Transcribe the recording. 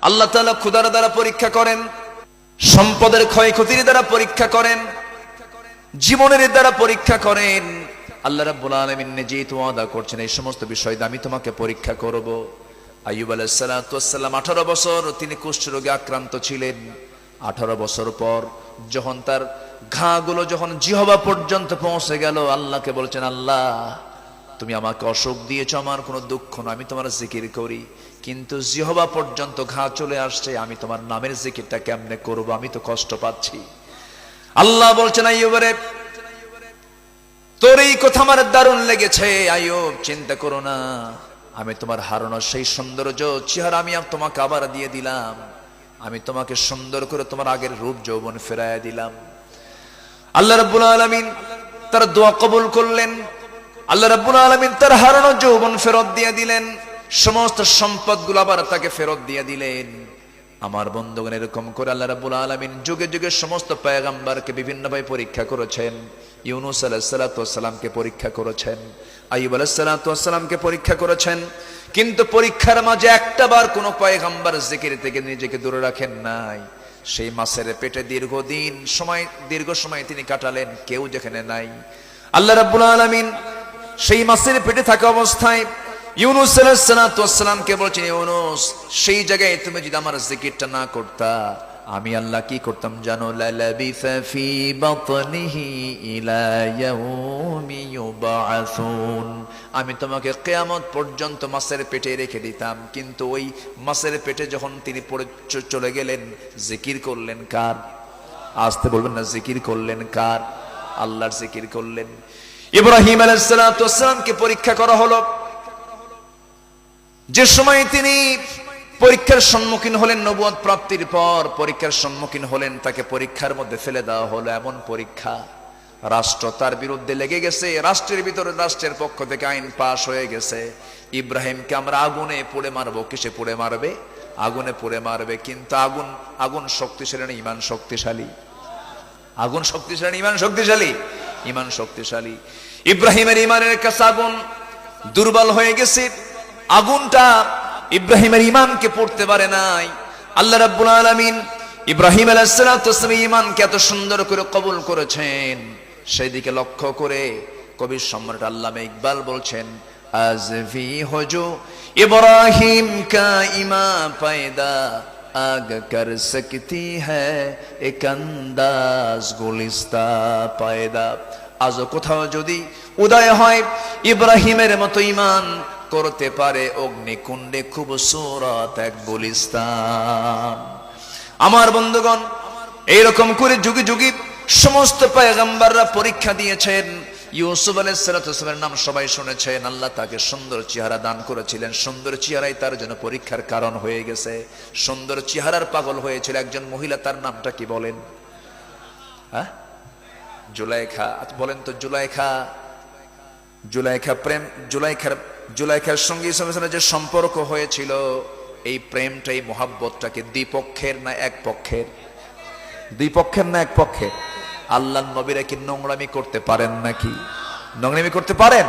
আল্লাহ তাআলা ক্ষুধার দ্বারা পরীক্ষা করেন, সম্পদের ক্ষয়ক্ষতির দ্বারা পরীক্ষা করেন, জীবনের দ্বারা পরীক্ষা করেন। আল্লাহ রাব্বুল আলামিন নিজেই তো ওয়াদা করছেন, এই সমস্ত বিষয় দিয়ে আমি তোমাকে পরীক্ষা করব। আইয়ুব আলাইহিস সালাতু ওয়াস সালাম 18 বছর তিনি কুষ্ঠরোগে আক্রান্ত ছিলেন। 18 বছর পর যখন তার ঘাগুলো যখন জিহ্বা পর্যন্ত পৌঁছে গেল, আল্লাহকে বলছেন, আল্লাহ তুমি আমাকে অসুখ দিয়েছো, আমার কোনো দুঃখ না, আমি তোমার জিকির করি, কিন্তু জিহ্বা পর্যন্ত ঘা চলে আসছে, আমি তোমার নামের জিকিরটা কেমনে করব, আমি তো কষ্ট পাচ্ছি। আল্লাহ বলছেন, আইয়ুবরে তোর এই কথা আমার দারুণ লেগেছে, আইয়ুব চিন্তা করো না, আমি তোমার হারানো সেই সৌন্দর্য চেহারা আমি তোমাকে আবার দিয়ে দিলাম, আমি তোমাকে সুন্দর করে তোমার আগের রূপ যৌবন ফেরাইয়া দিলাম। আল্লাহ রাব্বুল আলামিন তার দোয়া কবুল করলেন। আল্লাহ রাব্বুল আলামিন তার হারানো যৌবন ফেরত দিয়ে দিলেন, সমস্ত সম্পদগুলো আবার তাকে ফেরত দিয়ে দিলেন। আমার বন্ধুগণ, এরকম করে আল্লাহ রাব্বুল আলামিন যুগে যুগে সমস্ত পয়গম্বরকে বিভিন্নভাবে পরীক্ষা করেছেন। ইউনূস আলাইহিস সালাতু ওয়াস সালামকে পরীক্ষা করেছেন, আইয়ুব আলাইহিস সালাতু ওয়াস সালামকে পরীক্ষা করেছেন, কিন্তু পরীক্ষার মাঝে একটাবার কোনো পয়গম্বর জিকির থেকে নিজেকে দূরে রাখেন নাই। সেই মাছের পেটে দীর্ঘ সময় তিনি কাটালেন, কেউ যেখানে নাই। আল্লাহ রাব্বুল আলামিন সেই মাছের পেটে থাকা অবস্থায় ইউনূস আলাইহিস সালাতু ওয়াস সালামকে বলছেন, ইউনূস সেই জায়গায় তুমি যদি আমার জিকিরটা না করতা, আমি আল্লাহ কি করতাম জানো? লালাবিসা ফি বাতনিহি ইলা ইয়াউমি ইউবআসুন, আমি তোমাকে কিয়ামত পর্যন্ত মাছের পেটে রেখে দিতাম। কিন্তু ওই মাছের পেটে যখন তিনি পড়ে চলে গেলেন, জিকির করলেন কার? আসতে বলবেন না, জিকির করলেন কার? আল্লাহর জিকির করলেন। ইব্রাহিম আলাইহিস সালাতু ওয়াস সালামকে পরীক্ষা করা হলো। যে সময় তিনি পরীক্ষার সম্মুখীন হলেন, নবুয়ত প্রাপ্তির পর পরীক্ষার সম্মুখীন হলেন, তাকে পরীক্ষার মধ্যে ফেলে দেওয়া হলো। এমন পরীক্ষা, রাষ্ট্র তার বিরুদ্ধে লেগে গেছে, রাষ্ট্রের ভিতরে রাষ্ট্রের পক্ষ থেকে আইন পাশ হয়ে গেছে, ইব্রাহিমকে আমরা আগুনে পুড়ে মারবো। কিসে পুড়ে মারবে? আগুনে পুড়ে মারবে। কিন্তু আগুন শক্তিশালী না ঈমান শক্তিশালী? আগুন শক্তিশালী, ঈমান শক্তিশালী? ঈমান শক্তিশালী। ইব্রাহিমের ঈমানের কাছে আগুন দুর্বল হয়ে গেছে, আগুনটা ইব্রাহিমের ঈমানকে পড়তে পারে নাই। আল্লাহ রাব্বুল আলামিন ইব্রাহিম আলাইহিস সালাতু ওয়াস সালামের ঈমানকে এত সুন্দর করে কবুল করেছেন, সেই দিকে লক্ষ্য করে কবি সম্রাট আল্লামা ইকবাল বলছেন, আজফি হজু ইব্রাহিম কা ইমা পয়দা আগ কর সকতি হ্যায় এক আন্দাজ গুলিস্তা পয়দা। আজ কোথাও যদি উদয় হয় ইব্রাহিমের মতো ঈমান করতে পারে অগ্নিকুণ্ডে খুবসুরত এক গুলিস্তান। আমার বন্ধুগণ, এইরকম করে যুগে যুগে সমস্ত পয়গম্বররা পরীক্ষা দিয়েছেন। ইউসুফ আলাইহিস সালাতু ওয়াস সালামের নাম সবাই শুনেছেন। আল্লাহ তাকে সুন্দর চেহারা দান করেছিলেন, সুন্দর চেহারাই তার জন্য পরীক্ষার কারণ হয়ে গেছে। সুন্দর চেহারার পাগল হয়েছিল একজন মহিলা, তার নামটা কি বলেন? হ্যাঁ, জুলাইখা। বলেন তো, জুলাইখা প্রেম, জুলাইখার সঙ্গে ইসলামের যে সম্পর্ক হয়েছিল, এই প্রেমটা, এই মোহাব্বতটাকে দ্বিপক্ষের না এক পক্ষের? দুই পক্ষের না এক পক্ষের? আল্লাহর নবীরা কি নোংরামি করতে পারেন নাকি? নোংরামি করতে পারেন?